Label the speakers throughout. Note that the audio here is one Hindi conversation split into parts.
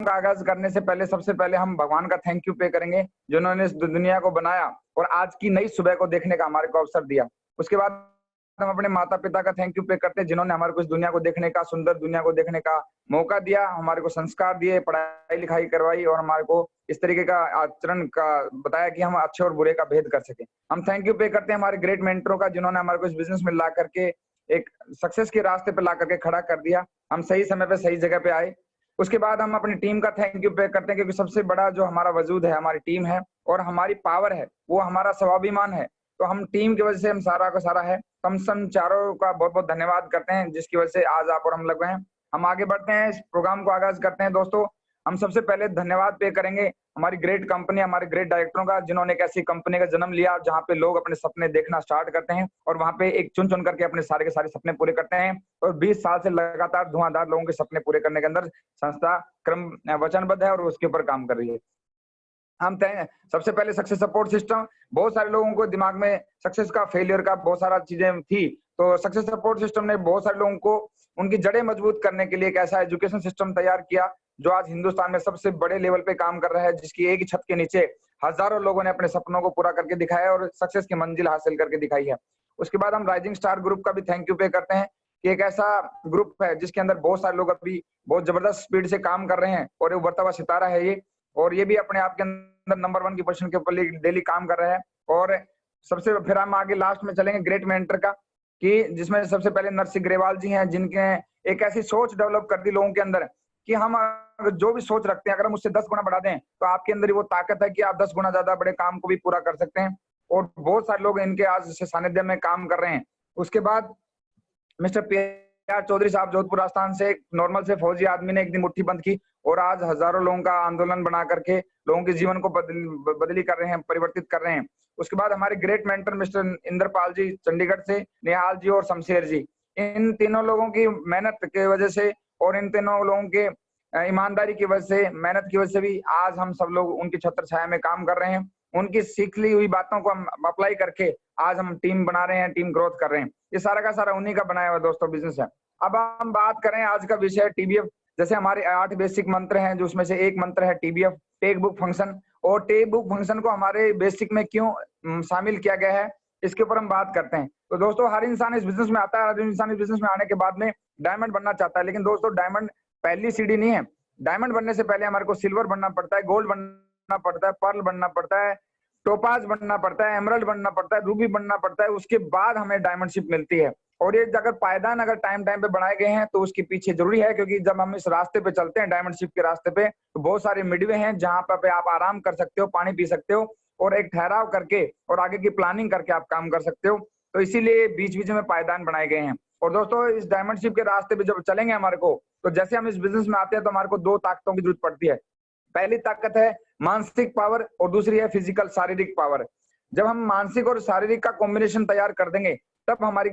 Speaker 1: का आगाज करने से पहले सबसे पहले हम भगवान का थैंक यू पे करेंगे, जिन्होंने इस दुनिया को बनाया और आज की नई सुबह को देखने का हमारे को अवसर दिया। उसके बाद हम अपने माता पिता का थैंक यू पे करते हैं, जिन्होंने हमारे को इस दुनिया को देखने का, सुंदर दुनिया को देखने का मौका दिया, हमारे को संस्कार दिए, पढ़ाई लिखाई करवाई और हमारे को इस तरीके का आचरण का बताया कि हम अच्छे और बुरे का भेद कर सके। हम थैंक यू पे करते हैं हमारे ग्रेट मेंटरों का, जिन्होंने हमारे को इस बिजनेस में ला करके एक सक्सेस के रास्ते पे ला करके खड़ा कर दिया। हम सही समय पे सही जगह पे आए। उसके बाद हम अपनी टीम का थैंक यू पे करते हैं, क्योंकि सबसे बड़ा जो हमारा वजूद है हमारी टीम है और हमारी पावर है, वो हमारा स्वाभिमान है। तो हम टीम की वजह से हम सारा का सारा है। हम सब चारों का बहुत बहुत धन्यवाद करते हैं, जिसकी वजह से आज आप और हम लग गए हैं। हम आगे बढ़ते हैं, इस प्रोग्राम को आगाज करते हैं। दोस्तों, हम सबसे पहले धन्यवाद पे करेंगे हमारी ग्रेट कंपनी, हमारे ग्रेट डायरेक्टरों का, जिन्होंने एक ऐसी कंपनी का जन्म लिया जहां पे लोग अपने सपने देखना स्टार्ट करते हैं और वहां पे एक चुन चुन करके अपने सारे के सारे सपने पूरे करते हैं। और 20 साल से लगातार धुआंधार लोगों के सपने पूरे करने के अंदर संस्था क्रम वचनबद्ध है और उसके ऊपर काम कर रही है। हम तय सबसे पहले सक्सेस सपोर्ट सिस्टम, बहुत सारे लोगों को दिमाग में सक्सेस का, फेलियर का बहुत सारा चीजें थी, तो सक्सेस सपोर्ट सिस्टम ने बहुत सारे लोगों को उनकी जड़ें मजबूत करने के लिए एक ऐसा एजुकेशन सिस्टम तैयार किया जो आज हिंदुस्तान में सबसे बड़े लेवल पे काम कर रहा है, जिसकी एक ही छत के नीचे हजारों लोगों ने अपने सपनों को पूरा करके दिखाया और सक्सेस की मंजिल हासिल करके दिखाई है। उसके बाद हम राइजिंग स्टार ग्रुप का भी थैंक यू पे करते हैं कि एक ऐसा ग्रुप है जिसके अंदर बहुत सारे लोग अभी बहुत जबरदस्त स्पीड से काम कर रहे हैं और ये उभरता हुआ सितारा है ये, और ये भी अपने आप के अंदर नंबर 1 की पोजीशन के ऊपर डेली काम कर रहा है। और सबसे फिर हम आगे लास्ट में चलेंगे ग्रेट मेंटर का, कि जिसमें सबसे पहले नरसिंह ग्रेवाल जी हैं, जिनके एक ऐसी सोच डेवलप कर दी लोगों के अंदर कि हम अगर जो भी सोच रखते हैं, अगर हम उससे 10 गुना बढ़ा दें तो आपके अंदर वो ताकत है कि आप 10 गुना ज्यादा बड़े काम को भी पूरा कर सकते हैं। और बहुत सारे लोग इनके आज से सानिध्य में काम कर रहे हैं। उसके बाद मिस्टर पीआर चौधरी साहब, जोधपुर राजस्थान से, एक नॉर्मल से फौजी आदमी ने एक दिन मुट्ठी बंद की और आज हजारों लोगों का आंदोलन बना करके लोगों के जीवन को बदली कर रहे हैं, परिवर्तित कर रहे हैं। उसके बाद हमारे ग्रेट मेंटर मिस्टर इंद्रपाल जी चंडीगढ़ से, निहाल जी और शमशेर जी, इन तीनों लोगों की मेहनत की वजह से और इन तीनों लोगों के ईमानदारी की वजह से, मेहनत की वजह से भी आज हम सब लोग उनकी छत्र छाया में काम कर रहे हैं। उनकी सीख ली हुई बातों को हम अप्लाई करके आज हम टीम बना रहे हैं, टीम ग्रोथ कर रहे हैं। ये सारा का सारा उन्हीं का बनाया हुआ दोस्तों बिजनेस है। अब हम बात करें, आज का विषय टीबीएफ। जैसे हमारे 8 बेसिक मंत्र हैं, जो उसमें से एक मंत्र है टीबीएफ, टेक बुक फंक्शन। और टेक बुक फंक्शन को हमारे बेसिक में क्यों शामिल किया गया है, इसके ऊपर हम बात करते हैं। तो दोस्तों, हर इंसान इस बिजनेस में आता है, हर इंसान इस बिजनेस में आने के बाद में डायमंड बनना चाहता है, लेकिन दोस्तों डायमंड पहली सीढ़ी नहीं है। डायमंड बनने से पहले हमारे को सिल्वर बनना पड़ता है, गोल्ड बनना पड़ता है, पर्ल बनना पड़ता है, टोपाज बनना पड़ता है, एमरल्ड बनना पड़ता है, रूबी बनना पड़ता है, उसके बाद हमें डायमंडशिप मिलती है। और ये अगर पायदान अगर टाइम टाइम पे बनाए गए हैं तो उसके पीछे जरूरी है, क्योंकि जब हम इस रास्ते पे चलते हैं, डायमंडशिप के रास्ते पे, तो बहुत सारे मिडवे हैं जहां पे आप आराम कर सकते हो, पानी पी सकते हो और एक ठहराव करके और आगे की प्लानिंग करके आप काम कर सकते हो। तो इसीलिए बीच बीच में पायदान बनाए गए हैं। और दोस्तों, इस डायमंडशिप के रास्ते पे जब चलेंगे हमारे को, तो जैसे हम इस बिजनेस में आते हैं तो हमारे को 2 ताकतों की जरूरत पड़ती है। पहली ताकत है मानसिक पावर और दूसरी है फिजिकल, शारीरिक पावर। जब हम मानसिक और शारीरिक का कॉम्बिनेशन तैयार कर देंगे, तब हमारी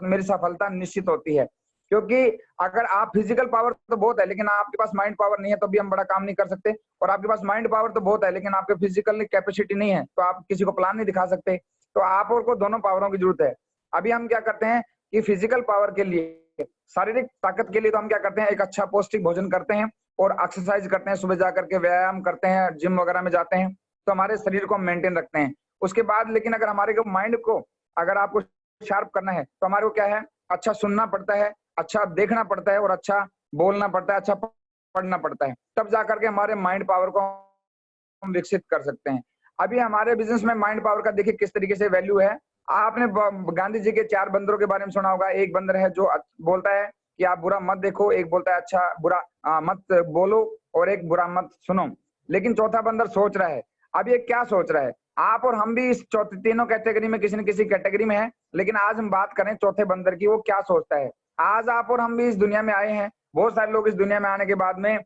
Speaker 1: मेरी सफलता निश्चित होती है। क्योंकि अगर आप फिजिकल पावर तो बहुत है लेकिन आपके पास माइंड पावर नहीं है, तो भी हम बड़ा काम नहीं कर सकते। और आपके पास माइंड पावर तो बहुत है लेकिन आपके फिजिकल कैपेसिटी नहीं है, तो आप किसी को प्लान नहीं दिखा सकते। तो आप और को दोनों पावरों की जरूरत है। अभी हम क्या करते हैं कि फिजिकल पावर के लिए, शारीरिक ताकत के लिए, तो हम क्या करते हैं, एक अच्छा पौष्टिक भोजन करते हैं और एक्सरसाइज करते हैं, सुबह जाकर के व्यायाम करते हैं, जिम वगैरह में जाते हैं, तो हमारे शरीर को हम मेंटेन रखते हैं। उसके बाद लेकिन अगर हमारे को माइंड को अगर आपको शार्प करना है, तो हमारे को क्या है, अच्छा सुनना पड़ता है, अच्छा देखना पड़ता है और अच्छा बोलना पड़ता है, अच्छा पढ़ना पड़ता है, तब जाकर के हमारे माइंड पावर को हम विकसित कर सकते हैं। अभी हमारे बिजनेस में माइंड पावर का देखिए किस तरीके से वैल्यू है। आपने गांधी जी के 4 बंदरों के बारे में सुना होगा। एक बंदर है जो बोलता है कि आप बुरा मत देखो, एक बोलता है अच्छा बुरा मत बोलो, और एक बुरा मत सुनो। लेकिन चौथा बंदर सोच रहा है। अब ये क्या सोच रहा है? आप और हम भी इस तीनों कैटेगरी में किसी न किसी कैटेगरी में है, लेकिन आज हम बात करें चौथे बंदर की, वो क्या सोचता है। आज आप और हम भी इस दुनिया में आए हैं। बहुत सारे लोग इस दुनिया में आने के बाद में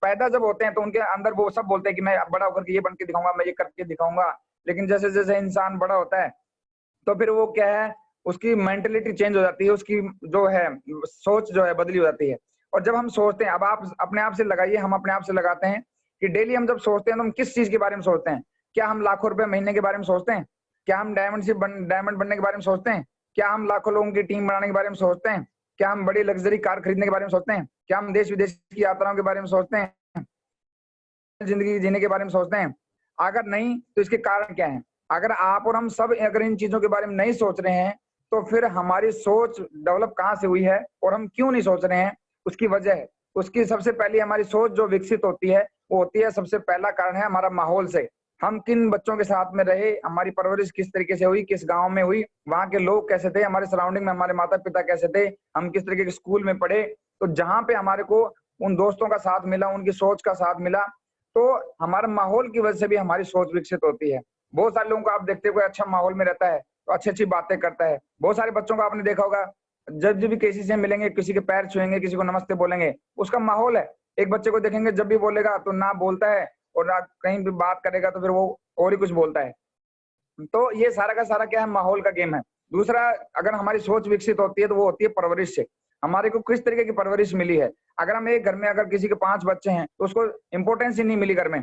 Speaker 1: पैदा जब होते हैं तो उनके अंदर वो सब बोलते हैं कि मैं बड़ा होकर के ये बन के दिखाऊंगा, मैं ये करके दिखाऊंगा। लेकिन जैसे जैसे इंसान बड़ा होता है तो फिर वो क्या है, उसकी मेंटेलिटी चेंज हो जाती है, उसकी जो है सोच जो है बदली हो जाती है। और जब हम सोचते हैं, अब आप अपने आप से लगाइए, हम अपने आप से लगाते हैं कि डेली हम जब सोचते हैं तो हम किस चीज के बारे में सोचते हैं? क्या हम लाखों रुपए महीने के बारे में सोचते हैं? क्या हम डायमंड बनने के बारे में सोचते हैं? क्या हम लाखों लोगों की टीम बनाने के बारे में सोचते हैं? क्या हम बड़ी लग्जरी कार खरीदने के बारे में सोचते हैं? क्या हम देश विदेश की यात्राओं के बारे में सोचते हैं? जिंदगी जीने के बारे में सोचते हैं? अगर नहीं, तो इसके कारण क्या हैं? अगर आप और हम सब अगर इन चीजों के बारे में नहीं सोच रहे हैं, तो फिर हमारी सोच डेवलप कहाँ से हुई है और हम क्यों नहीं सोच रहे हैं? उसकी वजह है, उसकी सबसे पहली हमारी सोच जो विकसित होती है, वो होती है, सबसे पहला कारण है हमारा माहौल से। हम किन बच्चों के साथ में रहे, हमारी परवरिश किस तरीके से हुई, किस गाँव में हुई, वहाँ के लोग कैसे थे, हमारे सराउंडिंग में हमारे माता-पिता कैसे थे, हम किस तरीके के स्कूल में पढ़े। तो जहाँ पे हमारे को उन दोस्तों का साथ मिला, उनकी सोच का साथ मिला, तो हमारे माहौल की वजह से भी हमारी सोच विकसित होती है। बहुत सारे लोगों को आप देखते हो कोई अच्छा माहौल में रहता है, तो अच्छी-अच्छी बातें करता है। बहुत सारे बच्चों को आपने देखा होगा, जब भी किसी से मिलेंगे, किसी के पैर छुएँगे, किसी को नमस्ते बोलेंगे, उसका माहौल है। एक बच्चे को देखेंगे जब भी बोलेगा तो ना बोलता है और ना कहीं भी बात करेगा तो फिर वो और ही कुछ बोलता है। तो ये सारा का सारा क्या है, माहौल का गेम है। दूसरा, अगर हमारी सोच विकसित होती है तो वो होती है परवरिश से। हमारे को किस तरीके की परवरिश मिली है। अगर हम एक घर में अगर किसी के 5 बच्चे हैं, तो उसको इम्पोर्टेंस ही नहीं मिली घर में।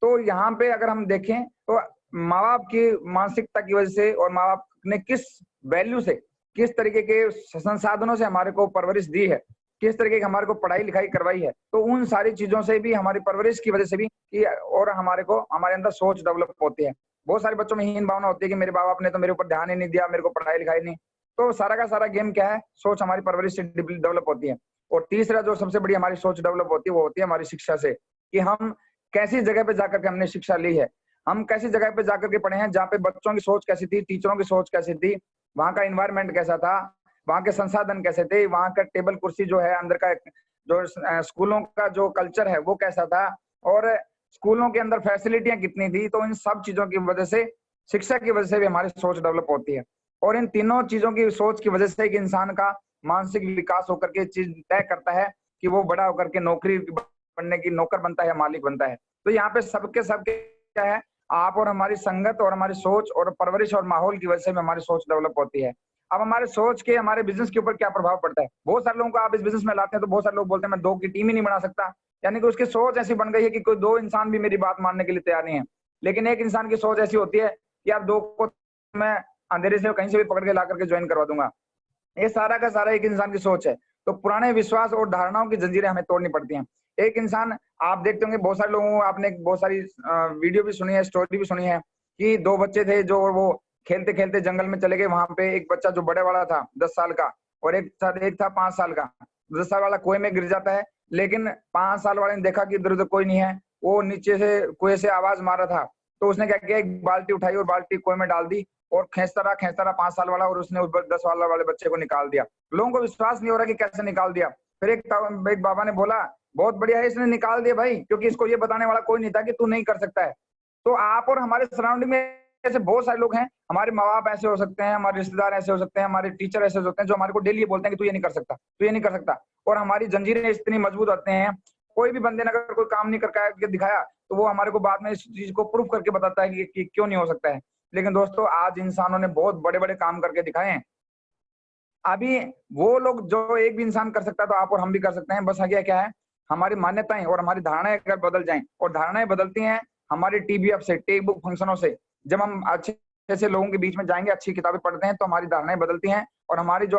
Speaker 1: तो यहाँ पे अगर हम देखें तो माँ-बाप की मानसिकता की वजह से और माँ-बाप ने किस वैल्यू से, किस तरीके के संसाधनों से हमारे को परवरिश दी है, किस तरीके की हमारे को पढ़ाई-लिखाई करवाई है, तो उन सारी चीज़ों से भी हमारी परवरिश की वजह से भी कि और हमारे को हमारे अंदर सोच डेवलप होती है। बहुत सारे बच्चों में हीन भावना होती है कि मेरे माँ-बाप ने तो मेरे ऊपर ध्यान ही नहीं दिया, मेरे को पढ़ाई-लिखाई नहीं। तो सारा का सारा गेम क्या है, सोच हमारी परवरिश से डेवलप होती है। और तीसरा जो सबसे बड़ी हमारी सोच डेवलप होती है, वो होती है हमारी शिक्षा से, कि हम कैसी जगह पे जाकर के हमने शिक्षा ली है। हम कैसी जगह पे जाकर के पढ़े हैं, जहाँ पे बच्चों की सोच कैसी थी, टीचरों की सोच कैसी थी, वहाँ का एनवायरनमेंट कैसा था, वहाँ के संसाधन कैसे थे, वहाँ का टेबल कुर्सी जो है, अंदर का जो स्कूलों का जो कल्चर है, वो कैसा था और स्कूलों के अंदर फैसिलिटियाँ कितनी थी। तो इन सब चीज़ों की वजह से, शिक्षा की वजह से भी हमारी सोच डेवलप होती है। और इन तीनों चीज़ों की सोच की वजह से एक इंसान का मानसिक विकास होकर के चीज़ तय करता है कि वो बड़ा होकर के नौकरी बनने की नौकर बनता है या मालिक बनता है। तो यहाँ पे सबके सबके क्या है, आप और हमारी संगत और हमारी सोच और परवरिश और माहौल की वजह से भी हमारी सोच डेवलप होती है। अब हमारे सोच के हमारे बिज़नेस के ऊपर क्या प्रभाव पड़ता है? बहुत सारे लोगों को आप इस बिज़नेस में लाते हैं तो बहुत सारे लोग बोलते हैं मैं 2 की टीम ही नहीं बना सकता। यानी कि उसकी सोच ऐसी बन गई है कि कोई 2 इंसान भी मेरी बात मानने के लिए तैयार नहीं है। लेकिन एक इंसान की सोच ऐसी होती है कि यार 2 को मैं अंधेरे से कहीं से भी पकड़ के ला करके जॉइन करवा दूँगा। ये सारा का सारा एक इंसान की सोच है। तो पुराने विश्वास और धारणाओं की जंजीरें हमें तोड़नी पड़ती हैं। एक इंसान, आप देखते होंगे बहुत सारे लोगों को आपने बहुत सारी वीडियो भी सुनी है, स्टोरी भी सुनी है कि 2 बच्चे थे जो वो खेलते-खेलते जंगल में चले गए। वहाँ पे एक बच्चा जो बड़े वाला था 10 साल का और एक था 5 साल का। 10 साल वाला कुएँ में गिर जाता है, लेकिन 5 साल वाले ने देखा कि इधर-उधर कोई नहीं है। वो नीचे से कुएँ से आवाज़ मार रहा था। तो उसने क्या किया, एक बाल्टी उठाई और बाल्टी कुएँ में डाल दी और खींचता रहा 5 साल वाला और उसने उस 10 साल वाले बच्चे को निकाल दिया। लोगों को विश्वास नहीं हो रहा कि कैसे निकाल दिया। फिर एक बाबा ने बोला, "बहुत बढ़िया है, इसने निकाल दिया भाई, क्योंकि इसको ये बताने वाला कोई नहीं था कि तू नहीं कर सकता है।" तो आप और हमारे सराउंडिंग में ऐसे बहुत सारे लोग हैं, हमारे माँ-बाप ऐसे हो सकते हैं, हमारे रिश्तेदार ऐसे हो सकते हैं, हमारे टीचर ऐसे हो सकते हैं, जो हमारे को डेली ये बोलते हैं कि तू ये नहीं कर सकता, तू ये नहीं कर सकता। और हमारी जंजीरें इतनी मजबूत होते हैं, कोई भी बंदे ने अगर कोई काम नहीं करके दिखाया, तो वो हमारे को बाद में इस चीज़ को प्रूव करके बताता है कि क्यों नहीं हो सकता है। लेकिन दोस्तों, आज इंसानों ने बहुत बड़े-बड़े काम करके दिखाए हैं। अभी वो लोग जो एक भी इंसान कर सकता है, तो आप और हम भी कर सकते हैं। बस आगे क्या है, हमारी मान्यताएँ और हमारी धारणाएँ अगर बदल जाएँ, और धारणाएँ बदलती हैं हमारी टीबीएफ से, टेक्स्ट बुक फंक्शनों से। जब हम अच्छे से लोगों के बीच में जाएँगे, अच्छी किताबें पढ़ते हैं, तो हमारी धारणाएँ बदलती हैं और हमारी जो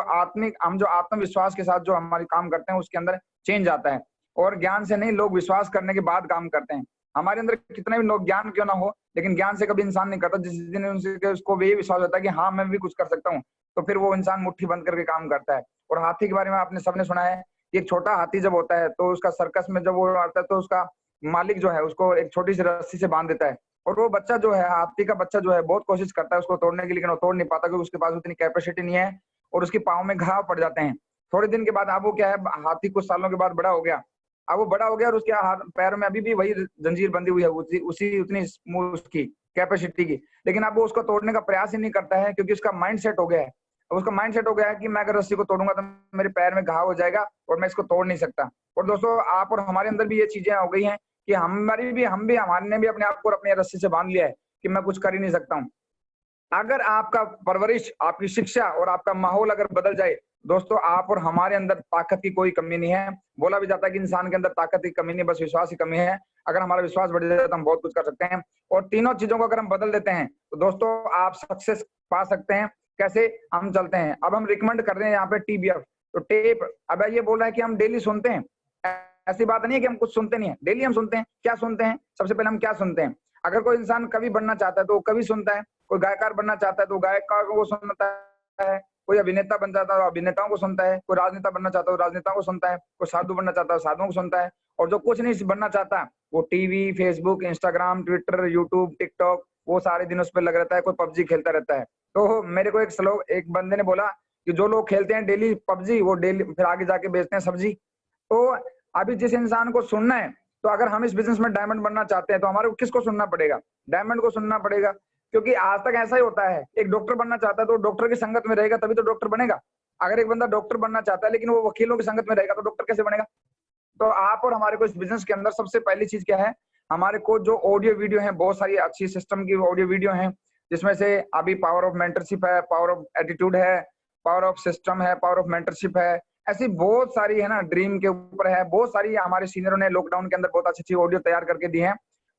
Speaker 1: आत्मविश्वास के साथ जो हमारी काम करते हैं, उसके अंदर चेंज आता है। और ज्ञान से नहीं, लोग विश्वास करने के बाद काम करते हैं। हमारे अंदर कितने भी लोग ज्ञान क्यों ना हो, लेकिन ज्ञान से कभी इंसान नहीं करता। जिस दिन उनसे उसको ये विश्वास होता है कि हाँ, मैं भी कुछ कर सकता हूँ, तो फिर वो इंसान मुट्ठी बंद करके काम करता है। और हाथी के बारे में आपने सबने सुना है कि एक छोटा हाथी जब होता है, तो उसका सर्कस में जब वो आता है, तो उसका मालिक जो है उसको एक छोटी-सी रस्सी से बाँध देता है। और वो बच्चा जो है, हाथी का बच्चा जो है, बहुत कोशिश करता है उसको तोड़ने की, लेकिन वो तोड़ नहीं पाता क्योंकि उसके पास उतनी कैपेसिटी नहीं है और उसके पाँव में घाव पड़ जाते हैं। थोड़े दिन के बाद अब वो क्या है, हाथी कुछ सालों के बाद बड़ा हो गया। अब वो बड़ा हो गया और उसके हाथ पैर में अभी भी वही जंजीर बंधी हुई है, उसी उसी उतनी उसकी कैपेसिटी की। लेकिन अब वो उसको तोड़ने का प्रयास ही नहीं करता है, क्योंकि उसका माइंड सेट हो गया है। अब उसका माइंड सेट हो गया है कि मैं अगर रस्सी को तोड़ूँगा तो मेरे पैर में घाव हो जाएगा और मैं इसको तोड़ नहीं सकता। और दोस्तों, आप और हमारे अंदर भी ये चीज़ें हो गई हैं कि हमने भी अपने आप को अपनी रस्सी से बाँध लिया है कि मैं कुछ कर ही नहीं सकता हूँ। अगर आपका परवरिश, आपकी शिक्षा और आपका माहौल अगर बदल जाए, दोस्तों, आप और हमारे अंदर ताकत की कोई कमी नहीं है। बोला भी जाता है कि इंसान के अंदर ताकत की कमी नहीं, बस विश्वास की कमी है। अगर हमारा विश्वास बढ़ जाए तो हम बहुत कुछ कर सकते हैं। और तीनों चीज़ों को अगर हम बदल देते हैं, तो दोस्तों, आप सक्सेस पा सकते हैं। कैसे? हम चलते हैं। अब हम रिकमेंड कर रहे हैं यहाँ पे टीबीएफ, तो टेप, अब ये बोल रहा है कि हम डेली सुनते हैं। ऐसी बात नहीं है कि हम कुछ सुनते नहीं है, डेली हम सुनते हैं। क्या सुनते हैं? सबसे पहले हम क्या सुनते हैं? अगर कोई इंसान कवि बनना चाहता है तो वो कवि सुनता है, कोई गायकार बनना चाहता है तो गायकार को सुनता है, कोई अभिनेता बन जाता है तो अभिनेताओं को सुनता है, कोई राजनेता बनना चाहता है तो राजनेताओं को सुनता है, कोई साधु बनना चाहता है साधुओं को सुनता है, और जो कुछ नहीं बनना चाहता वो TV, Facebook, Instagram, Twitter, YouTube, TikTok, वो सारे दिन उस पर लग रहता है, कोई पबजी खेलता रहता है। तो मेरे को एक बंदे ने बोला कि जो लोग खेलते हैं डेली पबजी, वो डेली फिर आगे जाके बेचते हैं सब्जी। तो अभी जिस इंसान को सुनना है, तो अगर हम इस बिजनेस में डायमंड बनना चाहते हैं तो हमारे को किसको सुनना पड़ेगा? डायमंड को सुनना पड़ेगा। क्योंकि आज तक ऐसा ही होता है, एक डॉक्टर बनना चाहता है तो डॉक्टर की संगत में रहेगा तभी तो डॉक्टर बनेगा। अगर एक बंदा डॉक्टर बनना चाहता है लेकिन वो वकीलों की संगत में रहेगा तो डॉक्टर कैसे बनेगा? तो आप और हमारे को इस बिजनेस के अंदर सबसे पहली चीज क्या है, हमारे को जो ऑडियो वीडियो है, बहुत सारी अच्छी सिस्टम की ऑडियो वीडियो है, जिसमें से अभी पावर ऑफ मेंटरशिप है, पावर ऑफ एटीट्यूड है, पावर ऑफ सिस्टम है, पावर ऑफ मेंटरशिप है, ऐसी बहुत सारी है ना, ड्रीम के ऊपर है, बहुत सारी हमारे सीनियरों ने लॉकडाउन के अंदर बहुत अच्छी अच्छी ऑडियो तैयार करके दी है।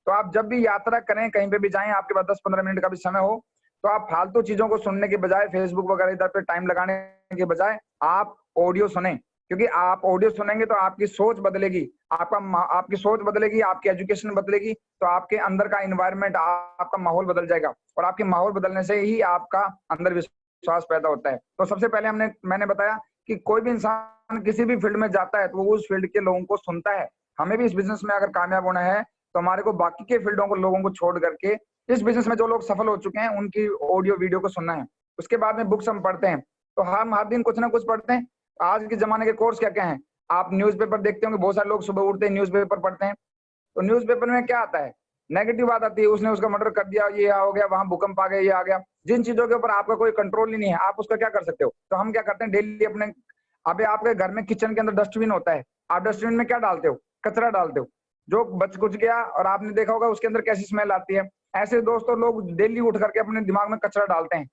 Speaker 1: तो आप जब भी यात्रा करें, कहीं पे भी जाएं, आपके पास 10-15 मिनट का भी समय हो, तो आप फालतू चीजों को सुनने के बजाय, फेसबुक वगैरह इधर पे टाइम लगाने के बजाय आप ऑडियो सुने। क्योंकि आप ऑडियो सुनेंगे तो आपकी सोच बदलेगी, आपकी सोच बदलेगी, आपकी एजुकेशन बदलेगी, तो आपके अंदर का इन्वायरमेंट, आपका माहौल बदल जाएगा, और आपके माहौल बदलने से ही आपका अंदर विश्वास पैदा होता है। तो सबसे पहले मैंने बताया कि कोई भी इंसान किसी भी फील्ड में जाता है तो वो उस फील्ड के लोगों को सुनता है। हमें भी इस बिजनेस में अगर कामयाब होना है तो हमारे को बाकी के फील्डों को, लोगों को छोड़ करके इस बिजनेस में जो लोग सफल हो चुके हैं उनकी ऑडियो वीडियो को सुनना है। उसके बाद में बुक्स हम पढ़ते हैं, तो हम हर दिन कुछ ना कुछ पढ़ते हैं। आज के जमाने के कोर्स क्या क्या है, आप न्यूज़पेपर देखते होंगे, बहुत सारे लोग सुबह उठते हैं न्यूज़पेपर पढ़ते हैं। तो न्यूज़पेपर में क्या आता है? नेगेटिव बात आती है, उसने उसका मर्डर कर दिया, ये हो गया, वहां भूकंप आ गया, ये आ गया। जिन चीजों के ऊपर आपका कोई कंट्रोल ही नहीं है, आप उसका क्या कर सकते हो? तो हम क्या करते हैं डेली अपने, अबे आपके घर में किचन के अंदर डस्टबिन होता है, आप डस्टबिन में क्या डालते हो? कचरा डालते हो, जो बच कुच गया और आपने देखा होगा उसके अंदर कैसी स्मेल आती है। ऐसे दोस्तों लोग डेली उठ करके अपने दिमाग में कचरा डालते हैं,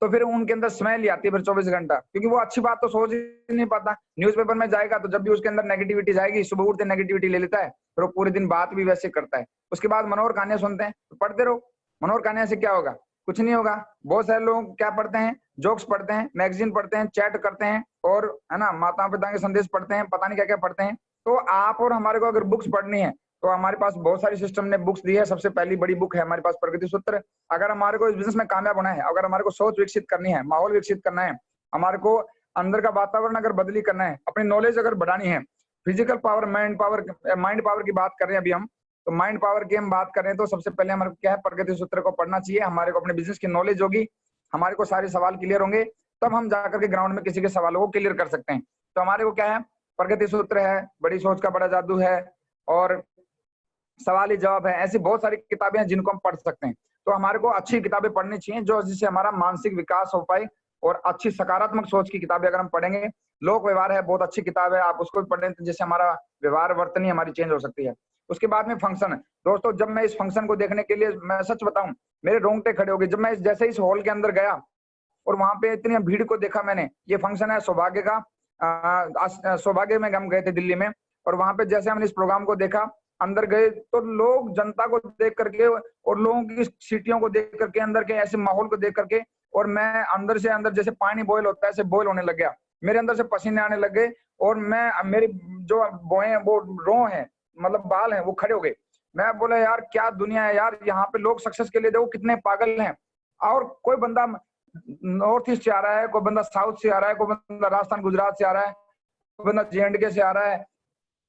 Speaker 1: तो फिर उनके अंदर स्मेल ही आती है फिर 24 घंटा, क्योंकि वो अच्छी बात तो सोच ही नहीं पाता। न्यूज़पेपर में जाएगा तो जब भी उसके अंदर नेगेटिविटी जाएगी, सुबह उठते नेगेटिविटी ले लेता है, फिर वो पूरे दिन बात भी वैसे करता है। उसके बाद मनोहर कहानियां सुनते हैं, तो पढ़ते रहो। मनोहर कहानियां से क्या होगा? कुछ नहीं होगा। बहुत सारे लोग क्या पढ़ते हैं? जोक्स पढ़ते हैं, मैगजीन पढ़ते हैं, चैट करते हैं, और है ना, माता पिता के संदेश पढ़ते हैं, पता नहीं क्या क्या पढ़ते हैं। तो आप और हमारे को अगर बुक्स पढ़नी है तो हमारे पास बहुत सारी सिस्टम ने बुक्स दी है। सबसे पहली बड़ी बुक है हमारे पास प्रगति सूत्र। अगर हमारे को इस बिजनेस में कामयाब होना है, अगर हमारे को सोच विकसित करनी है, माहौल विकसित करना है, हमारे को अंदर का वातावरण अगर बदली करना है, अपनी नॉलेज अगर बढ़ानी है, फिजिकल पावर, माइंड पावर की बात कर रहे हैं अभी हम, तो माइंड पावर की हम बात कर रहे हैं, तो सबसे पहले हमारे को क्या है, प्रगति सूत्र को पढ़ना चाहिए। हमारे को अपने बिजनेस की नॉलेज होगी, हमारे को सारे सवाल क्लियर होंगे, तब हम जाकर के ग्राउंड में किसी के सवालों को क्लियर कर सकते हैं। तो हमारे को क्या है, प्रगति सूत्र है, बड़ी सोच का बड़ा जादू है, और सवाल ही जवाब है। ऐसी बहुत सारी किताबें हैं जिनको हम पढ़ सकते हैं। तो हमारे को अच्छी किताबें पढ़नी चाहिए, जो जिससे हमारा मानसिक विकास हो पाए, और अच्छी सकारात्मक सोच की किताबें अगर हम पढ़ेंगे। लोक व्यवहार है, बहुत अच्छी किताब है, आप उसको भी पढ़ें, तो जिससे हमारा व्यवहार वर्तनी हमारी चेंज हो सकती है। उसके बाद में फंक्शन है। दोस्तों, जब मैं इस फंक्शन को देखने के लिए, मैं सच बताऊं, मेरे रोंगटे खड़े हो गए जब मैं जैसे इस हॉल के अंदर गया और वहां पे इतनी भीड़ को देखा मैंने। ये फंक्शन है सौभाग्य का, सौभाग्य में हम गए थे दिल्ली में, और वहां पे जैसे हमने इस प्रोग्राम को देखा, अंदर गए तो लोग जनता को देख करके और लोगों की सीटियों को देख करके, अंदर के ऐसे माहौल को देख करके, और मैं अंदर से अंदर जैसे पानी बॉयल होता है ऐसे बॉयल होने लग गया। मेरे अंदर से पसीने आने लग गए, और मैं, मेरी जो बोए वो रो है, मतलब बाल हैं, वो खड़े हो गए। मैं बोला यार क्या दुनिया है यार, यहाँ पे लोग सक्सेस के लिए देखो कितने पागल हैं। और कोई बंदा नॉर्थ ईस्ट से आ रहा है, कोई बंदा साउथ से आ रहा है, कोई बंदा राजस्थान गुजरात से आ रहा है, कोई बंदा J&K से आ रहा है।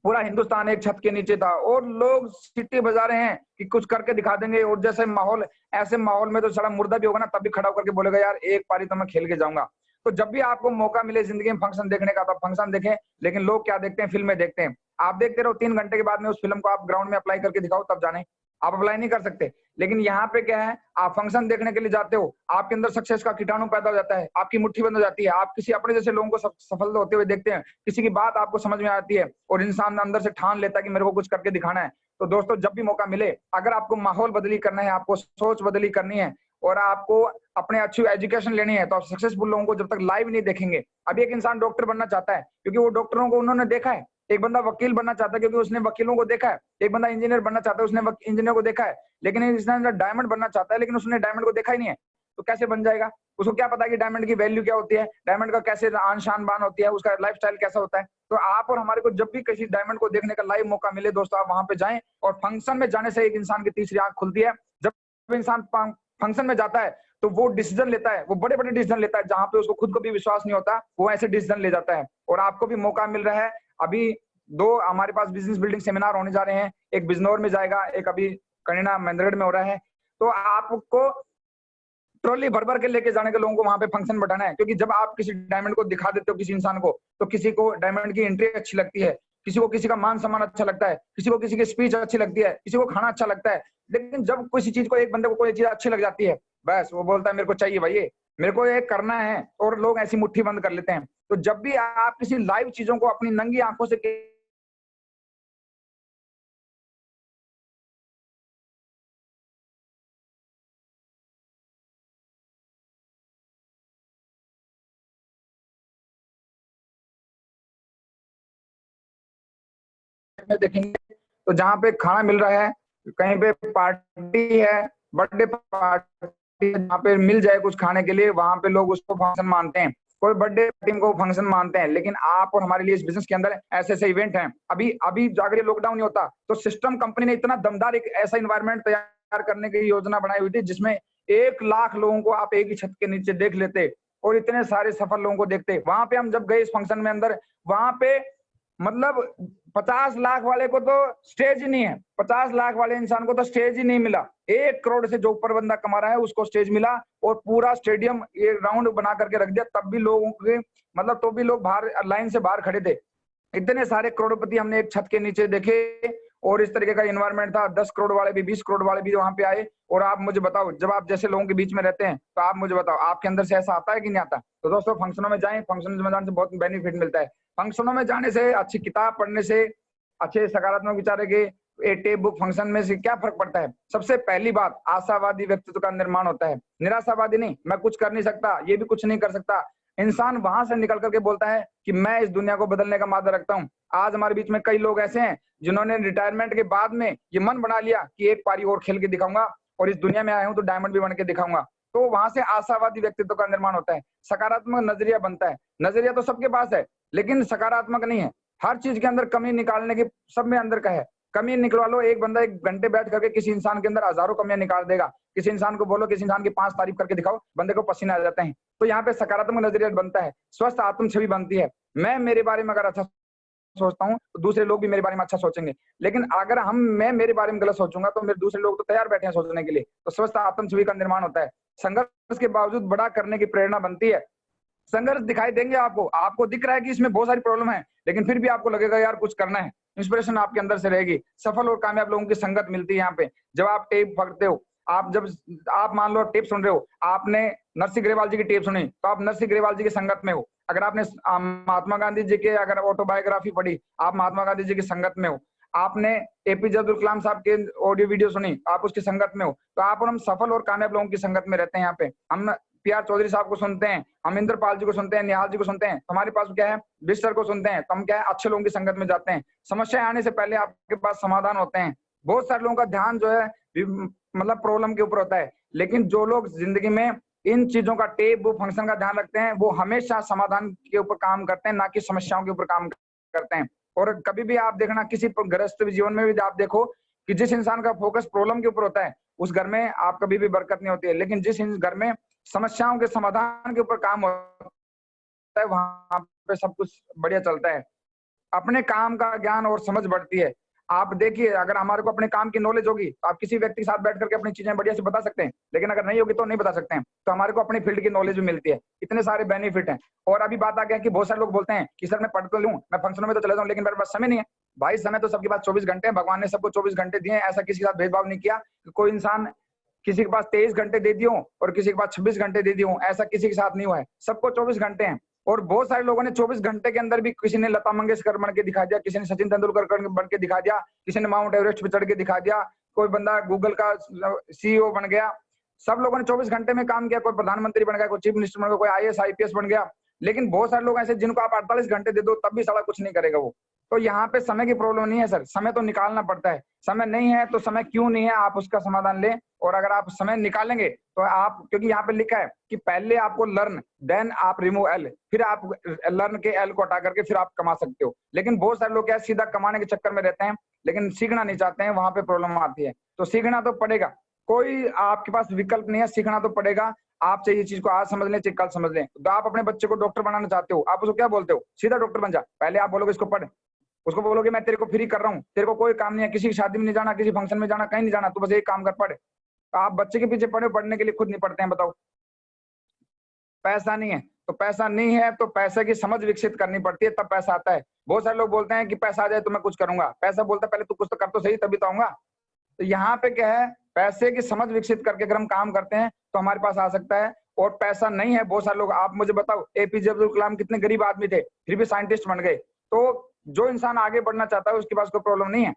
Speaker 1: पूरा हिंदुस्तान एक छत के नीचे था, और लोग सीटी बजा रहे हैं कि कुछ करके दिखा देंगे। और जैसे माहौल, ऐसे माहौल में तो सारा मुर्दा भी होगा ना, तब भी खड़ा होकर के बोलेगा यार एक पारी तो मैं खेल के जाऊंगा। तो जब भी आपको मौका मिले जिंदगी में फंक्शन देखने का, तो फंक्शन देखें। लेकिन लोग क्या देखते हैं, फिल्में देखते हैं। आप देखते रहो, 3 घंटे के बाद में उस फिल्म को आप ग्राउंड में अप्लाई करके दिखाओ, तब जाने। आप अप्लाई नहीं कर सकते। लेकिन यहाँ पे क्या है, आप फंक्शन देखने के लिए जाते हो, आपके अंदर सक्सेस का कीटाणु पैदा हो जाता है, आपकी मुट्ठी बंद हो जाती है, आप किसी अपने जैसे लोगों को सफल होते हुए देखते हैं, किसी की बात आपको समझ में आती है, और इंसान अंदर से ठान लेता है कि मेरे को कुछ करके दिखाना है। तो दोस्तों, जब भी मौका मिले, अगर आपको माहौल बदली करना है, आपको सोच बदली करनी है, और आपको अपने अच्छी एजुकेशन लेनी है, तो आप सक्सेसफुल लोगों को जब तक लाइव नहीं देखेंगे। अब एक इंसान डॉक्टर बनना चाहता है क्योंकि वो डॉक्टरों को उन्होंने देखा है। एक बंदा वकील बनना चाहता है क्योंकि उसने वकीलों को देखा है। एक बंदा इंजीनियर बनना चाहता है, उसने इंजीनियर को देखा है। लेकिन इंसान डायमंड बनना चाहता है, लेकिन उसने डायमंड को देखा ही नहीं है। तो कैसे बन जाएगा? उसको क्या पता कि डायमंड की वैल्यू क्या होती है, डायमंड का कैसे आन शान बान होती है, उसका लाइफस्टाइल कैसा होता है। तो आप और हमारे को जब भी किसी डायमंड को देखने का लाइव मौका मिले दोस्तों, आप वहां पे जाएं। और फंक्शन में जाने से एक इंसान की तीसरी आंख खुलती है। जब इंसान फंक्शन में जाता है तो वो डिसीजन लेता है, वो बड़े बड़े डिसीजन लेता है, जहां पे उसको खुद को भी विश्वास नहीं होता, वो ऐसे डिसीजन ले जाता है। और आपको भी मौका मिल रहा है। अभी 2 हमारे पास बिजनेस बिल्डिंग सेमिनार होने जा रहे हैं, एक बिजनौर में जाएगा, एक अभी करीना महेंद्रगढ़ में हो रहा है। तो आपको ट्रॉली भर भर के लेके जाने के लोगों को वहां पे फंक्शन बैठाना है। क्योंकि जब आप किसी डायमंड को दिखा देते हो किसी इंसान को, तो किसी को डायमंड की एंट्री अच्छी लगती है, किसी को किसी का मान सम्मान अच्छा लगता है, किसी को किसी की स्पीच अच्छी लगती है, किसी को खाना अच्छा लगता है। लेकिन जब किसी चीज को, एक बंदे को कोई चीज अच्छी लग जाती है, बस वो बोलता है मेरे को चाहिए भाई, ये मेरे को ये करना है। और लोग ऐसी मुट्ठी बंद कर लेते हैं। तो जब भी आप किसी लाइव चीजों को अपनी नंगी आंखों से में देखेंगे, तो जहाँ पे खाना मिल रहा है, कहीं पे पार्टी है, बर्थडे पार्टी जहाँ पे मिल जाए कुछ खाने के लिए, वहां पे लोग उसको फंक्शन मानते हैं। कोई बर्थडे पार्टी को फंक्शन मानते हैं। लेकिन आप और हमारे लिए इस बिजनेस के अंदर ऐसे ऐसे इवेंट हैं। अभी अभी अगर ये लॉकडाउन नहीं होता तो सिस्टम कंपनी ने इतना दमदार एक ऐसा इन्वायरमेंट तैयार करने की योजना बनाई हुई थी, जिसमें 1 लाख लोगों को आप एक ही छत के नीचे देख लेते और इतने सारे सफल लोगों को देखते। वहां पे हम जब गए इस फंक्शन में अंदर, वहां पे मतलब 50 लाख वाले को तो स्टेज ही नहीं है, 50 लाख वाले इंसान को तो स्टेज ही नहीं मिला। 1 करोड़ से जो ऊपर बंदा कमा रहा है उसको स्टेज मिला, और पूरा स्टेडियम एक राउंड बना करके रख दिया। तब भी लोगों के मतलब तो भी लोग बाहर लाइन से बाहर खड़े थे। इतने सारे करोड़पति हमने एक छत के नीचे देखे, और इस तरीके का एनवायरनमेंट था। 10 करोड़ वाले भी, 20 करोड़ वाले भी वहां पे आए। और आप मुझे बताओ, जब आप जैसे लोगों के बीच में रहते हैं, तो आप मुझे बताओ आपके अंदर से ऐसा आता है कि नहीं आता? तो दोस्तों फंक्शनों में जाएं, फंक्शन में जाने से बहुत बेनिफिट मिलता है। फंक्शनों में जाने से, अच्छी किताब पढ़ने से, अच्छे सकारात्मक विचार के टेप बुक फंक्शन में से क्या फर्क पड़ता है? सबसे पहली बात, आशावादी व्यक्तित्व का निर्माण होता है, निराशावादी नहीं। मैं कुछ कर नहीं सकता, ये भी कुछ नहीं कर सकता। इंसान वहां से निकल करके बोलता है कि मैं इस दुनिया को बदलने का मादा रखता हूँ। आज हमारे बीच में कई लोग ऐसे हैं जिन्होंने रिटायरमेंट के बाद में ये मन बना लिया कि एक पारी और खेल के दिखाऊंगा, और इस दुनिया में आया हूं तो डायमंड भी बन के दिखाऊंगा। तो वहां से आशावादी व्यक्तित्व का निर्माण होता है, सकारात्मक नजरिया बनता है। नजरिया तो सबके पास है, लेकिन सकारात्मक नहीं है। हर चीज के अंदर कमी निकालने की, सब में अंदर का है, कमी निकलवा लो। एक बंदा 1 घंटे बैठ करके किसी इंसान के अंदर हजारों कमियां निकाल देगा। किसी इंसान को बोलो, किसी इंसान की 5 तारीफ करके दिखाओ, बंदे को पसीना आ जाते हैं। तो यहाँ पे सकारात्मक नजरिया बनता है, स्वस्थ आत्म छवि बनती है। मैं मेरे बारे में अगर अच्छा सोचता हूँ तो दूसरे लोग भी मेरे बारे में अच्छा सोचेंगे। लेकिन अगर मैं मेरे बारे में गलत सोचूंगा तो मेरे दूसरे लोग तो तैयार बैठे हैं सोचने के लिए। तो स्वस्थ आत्म छवि का निर्माण होता है। संघर्ष के बावजूद बड़ा करने की प्रेरणा बनती है। संघर्ष दिखाई देंगे आपको, आपको दिख रहा है कि इसमें बहुत सारी प्रॉब्लम है, लेकिन फिर भी आपको लगेगा यार कुछ करना है। इंस्पिरेशन आपके अंदर से रहेगी। सफल और कामयाब लोगों की संगत मिलती है यहाँ पे। जब आप टेप पढ़ते हो, आप मान लो टेप सुन रहे हो, आपने नरसिंह ग्रेवाल जी की टेप सुनी, तो आप नरसिंह ग्रेवाल जी की संगत में हो। अगर आपने महात्मा गांधी जी के अगर ऑटोबायोग्राफी पढ़ी, आप महात्मा गांधी जी की संगत में हो। आपने एपीजे अब्दुल कलाम साहब के ऑडियो वीडियो सुनी, आप उसकी संगत में हो। तो आप और हम सफल और कामयाब लोगों की संगत में रहते हैं। यहाँ पे हम पीआर चौधरी साहब को सुनते हैं, हम इंद्रपाल जी को सुनते हैं, निहाल जी को सुनते हैं। तो हमारे पास क्या है, बिस्टर को सुनते हैं। तो हम क्या है, अच्छे लोगों की संगत में जाते हैं। समस्या आने से पहले आपके पास समाधान होते हैं। बहुत सारे लोगों का ध्यान जो है मतलब प्रॉब्लम के ऊपर होता है, लेकिन जो लोग जिंदगी में इन चीजों का टेप बुक फंक्शन का ध्यान रखते हैं, वो हमेशा समाधान के ऊपर काम करते हैं, ना कि समस्याओं के ऊपर काम करते हैं। और कभी भी आप देखना, किसी ग्रस्त जीवन में भी आप देखो कि जिस इंसान का फोकस प्रॉब्लम के ऊपर होता है, उस घर में आप कभी भी बरकत नहीं होती है। लेकिन जिस घर में समस्याओं के समाधान के ऊपर काम होता है, वहां पे सब कुछ बढ़िया चलता है। अपने काम का ज्ञान और समझ बढ़ती है। आप देखिए, अगर हमारे को अपने काम की नॉलेज होगी तो आप किसी व्यक्ति के साथ बैठ करके अपनी चीजें बढ़िया से बता सकते हैं। लेकिन अगर नहीं होगी तो नहीं बता सकते हैं। तो हमारे को अपनी फील्ड की नॉलेज भी मिलती है। इतने सारे बेनिफिट हैं। और अभी बात आ गया कि बहुत सारे लोग बोलते हैं कि सर मैं पढ़ तो लूं, मैं फंक्शनों में तो चले जाऊं, लेकिन मेरे पास समय नहीं है। भाई, समय तो सबके पास 24 घंटे हैं। भगवान ने सबको 24 घंटे दिए। ऐसा किसी के साथ भेदभाव नहीं किया कि कोई इंसान किसी के पास 23 घंटे दे दियो और किसी के पास 26 घंटे दे दियो। ऐसा किसी के साथ नहीं हुआ है। सबको 24 घंटे हैं। और बहुत सारे लोगों ने 24 घंटे के अंदर भी, किसी ने लता मंगेशकर बन के दिखा दिया, किसी ने सचिन तेंदुलकर बन के दिखा दिया, किसी ने माउंट एवरेस्ट पे चढ़ के दिखा दिया, कोई बंदा गूगल का सीईओ बन गया। सब लोगों ने 24 घंटे में काम किया। कोई प्रधानमंत्री बन गया, कोई चीफ मिनिस्टर बन गया, कोई आईएएस आईपीएस बन गया। लेकिन बहुत सारे लोग ऐसे जिनको आप 48 घंटे दे दो तब भी साला कुछ नहीं करेगा वो। तो यहाँ पे समय की प्रॉब्लम नहीं है सर, समय तो निकालना पड़ता है। समय नहीं है तो समय क्यों नहीं है, आप उसका समाधान लें। और अगर आप समय निकालेंगे तो आप, क्योंकि यहाँ पे लिखा है कि पहले आपको लर्न, देन आप रिमूव एल, फिर आप लर्न के एल को हटा करके फिर आप कमा सकते हो। लेकिन बहुत सारे लोग क्या है, सीधा कमाने के चक्कर में रहते हैं, लेकिन सीखना नहीं चाहते हैं, वहां पे प्रॉब्लम आती है। तो सीखना तो पड़ेगा, कोई आपके पास विकल्प नहीं है, सीखना तो पड़ेगा। आप चाहिए चीज को आज समझ लें चाहे कल समझ लें। तो आप अपने बच्चे को डॉक्टर बनाना चाहते हो, आप उसको क्या बोलते हो, सीधा डॉक्टर बन जा। पहले आप बोलोगे इसको पढ़, उसको बोलोगे मैं तेरे को फ्री कर रहा हूँ, तेरे को कोई काम नहीं है, किसी की शादी में नहीं जाना, किसी फंक्शन में जाना, कहीं नहीं जाना, तू बस एक काम कर, पढ़। तो आप बच्चे के पीछे पढ़े, पढ़ने के लिए खुद नहीं पढ़ते हैं, बताओ। पैसा नहीं है तो पैसा नहीं है तो पैसे की समझ विकसित करनी पड़ती है, तब पैसा आता है। बहुत सारे लोग बोलते हैं कि पैसा आ जाए तो मैं कुछ करूंगा, पैसा बोलता है पहले तू कुछ तो कर तो सही तभी तो आऊंगा। तो यहाँ पे क्या है, पैसे की समझ विकसित करके अगर हम काम करते हैं तो हमारे पास आ सकता है। और पैसा नहीं है, बहुत सारे लोग, आप मुझे बताओ एपीजे अब्दुल कलाम कितने गरीब आदमी थे, फिर भी साइंटिस्ट बन गए। तो जो इंसान आगे बढ़ना चाहता है उसके पास कोई प्रॉब्लम नहीं है।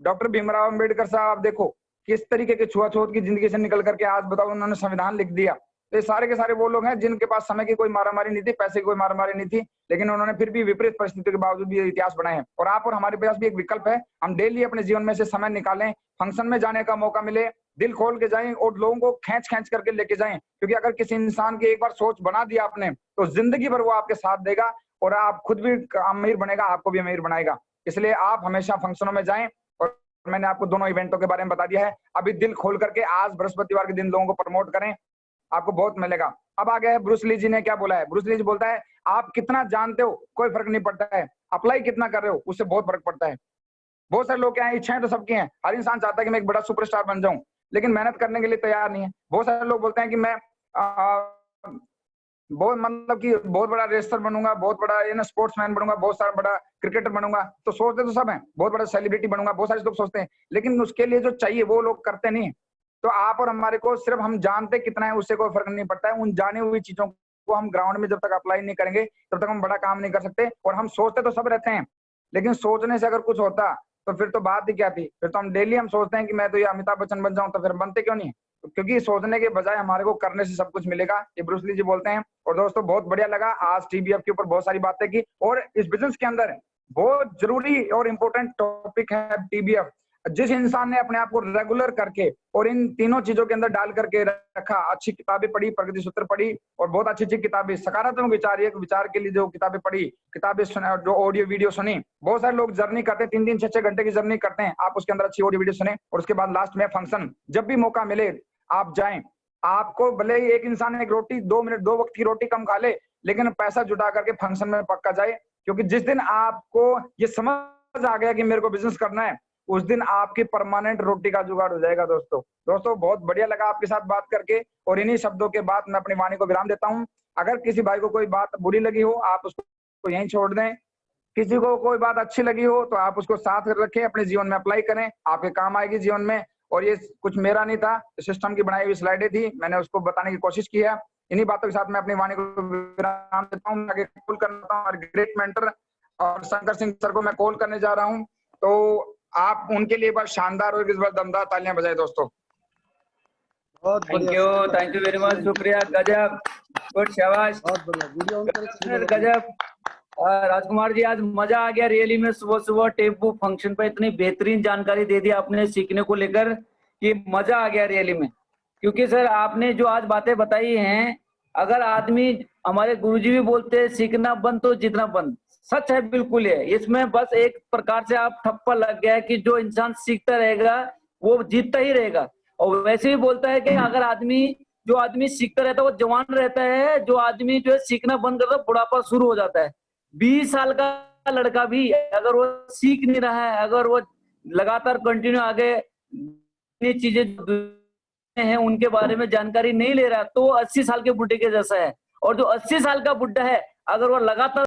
Speaker 1: डॉक्टर भीमराव अम्बेडकर साहब आप देखो किस तरीके के छुआछूत की जिंदगी से निकल करके आज बताओ उन्होंने संविधान लिख दिया। तो ये सारे के सारे वो लोग हैं जिनके पास समय की कोई मारामारी नहीं थी, पैसे की कोई मारामारी नहीं थी, लेकिन उन्होंने फिर भी विपरीत परिस्थितियों के बावजूद भी इतिहास बनाए हैं। और आप और हमारे पास भी एक विकल्प है, हम डेली अपने जीवन में से समय निकालें, फंक्शन में जाने का मौका मिले, दिल खोल के जाएं और लोगों को खींच खींच करके लेके जाएं। क्योंकि अगर किसी इंसान की एक बार सोच बना दिया आपने तो जिंदगी भर वो आपके साथ देगा, और आप खुद भी अमीर बनेगा, आपको भी अमीर बनाएगा। इसलिए आप हमेशा फंक्शनों में जाएं। और मैंने आपको दोनों इवेंटों के बारे में बता दिया है, अभी दिल खोल करके आज बृहस्पतिवार के दिन लोगों को प्रमोट करें, आपको बहुत मिलेगा। अब आ गया है ब्रूस ली जी ने क्या बोला है। ब्रूस ली जी बोलता है आप कितना जानते हो कोई फर्क नहीं पड़ता है, अप्लाई कितना कर रहे हो उससे बहुत फर्क पड़ता है। बहुत सारे लोग क्या है, इच्छाएं तो सबकी हैं, हर इंसान चाहता है कि मैं एक बड़ा सुपरस्टार बन जाऊं, लेकिन मेहनत करने के लिए तैयार नहीं है। बहुत सारे लोग बोलते हैं कि मैं बहुत मतलब कि बहुत बड़ा रेसर बनूंगा, बहुत बड़ा ये ना स्पोर्ट्समैन बनूंगा, बहुत सारा बड़ा क्रिकेटर बनूंगा। तो सोचते तो सब हैं, बहुत बड़ा सेलिब्रिटी बनूंगा, बहुत सारे लोग सोचते हैं, लेकिन उसके लिए जो चाहिए वो लोग करते नहीं है। तो आप और हमारे को सिर्फ हम जानते कितना है उससे कोई फर्क नहीं पड़ता है। उन जानी हुई चीजों को हम ग्राउंड में जब तक अप्लाई नहीं करेंगे तब तक हम बड़ा काम नहीं कर सकते। और हम सोचते तो सब रहते हैं, लेकिन सोचने से अगर कुछ होता तो फिर तो बात ही क्या थी। फिर तो हम डेली हम सोचते हैं कि मैं तो ये अमिताभ बच्चन बन जाऊं, तो फिर बनते क्यों नहीं है? क्योंकि सोचने के बजाय हमारे को करने से सब कुछ मिलेगा, ये ब्रूस ली जी बोलते हैं। और दोस्तों बहुत बढ़िया लगा आज टीबीएफ के ऊपर बहुत सारी बातें की, और इस बिजनेस के अंदर बहुत जरूरी और इम्पोर्टेंट टॉपिक है टीबीएफ। जिस इंसान ने अपने आप को रेगुलर करके और इन तीनों चीजों के अंदर डाल करके रखा, अच्छी किताबें पढ़ी, प्रगति सूत्र पढ़ी, और बहुत अच्छी अच्छी किताबें, सकारात्मक विचार, एक विचार के लिए जो किताबें पढ़ी, किताबें सुना, जो ऑडियो वीडियो सुनी। बहुत सारे लोग जर्नी करते हैं, 3-3, 6-6 घंटे की जर्नी करते हैं, आप उसके अंदर अच्छी ऑडियो वीडियो सुने, और उसके बाद लास्ट में फंक्शन, जब भी मौका मिले आप जाएं। आपको भले ही एक इंसान एक रोटी 2 मिनट 2 वक्त की रोटी कम खा ले, लेकिन पैसा जुटा करके फंक्शन में पक्का जाए। क्योंकि जिस दिन आपको ये समझ आ गया कि मेरे को बिजनेस करना है, उस दिन आपकी परमानेंट रोटी का जुगाड़ हो जाएगा। दोस्तों बहुत बढ़िया लगा आपके साथ बात करके, और इन्हीं शब्दों के बाद मैं अपनी वाणी को विराम देता हूं। अगर किसी भाई को कोई बात बुरी लगी हो आप उसको यहीं छोड़ दें, किसी को कोई बात अच्छी लगी हो तो आप उसको साथ रखें, अपने जीवन में अप्लाई करें, आपके काम आएगी जीवन में। और ये कुछ मेरा नहीं था, सिस्टम की बनाई हुई स्लाइडें थी, मैंने उसको बताने की कोशिश की है। इन्हीं बातों के साथ मैं अपनी वाणी को विराम देता हूँ। आगे कॉल करता हूँ और ग्रेट मेंटर और शंकर सिंह सर को मैं कॉल करने जा रहा हूँ, तो आप उनके लिए बस शानदार और इस बार दमदार तालियां बजाएं दोस्तों।
Speaker 2: बहुत
Speaker 3: थैंक यू वेरी मच, शुक्रिया, गजब, गुड, शाबाश,
Speaker 2: बहुत बढ़िया वीडियो ऑन करें,
Speaker 3: गजब। राजकुमार जी आज मजा आ गया रियली में, सुबह सुबह टेम्पू फंक्शन पे इतनी बेहतरीन जानकारी दे दी आपने सीखने को लेकर कि मजा आ गया रियली में। क्योंकि सर आपने जो आज बातें बताई हैं, अगर आदमी, हमारे गुरुजी भी बोलते हैं सीखना बंद तो जितना बंद, सच है बिल्कुल है। इसमें बस एक प्रकार से आप ठप्पा लग गया है कि जो इंसान सीखता रहेगा वो जीतता ही रहेगा। और वैसे भी बोलता है कि अगर जो आदमी सीखता रहता है वो जवान रहता है, जो आदमी जो है सीखना बंद करता है बुढ़ापा शुरू हो जाता है। 20 साल का लड़का भी अगर वो सीख नहीं रहा है, अगर वो लगातार कंटिन्यू आगे चीजें हैं उनके बारे में जानकारी नहीं ले रहा, तो 80 साल के बुढ़े के जैसा है। और जो 80 साल का बुढ़ा है अगर वो लगातार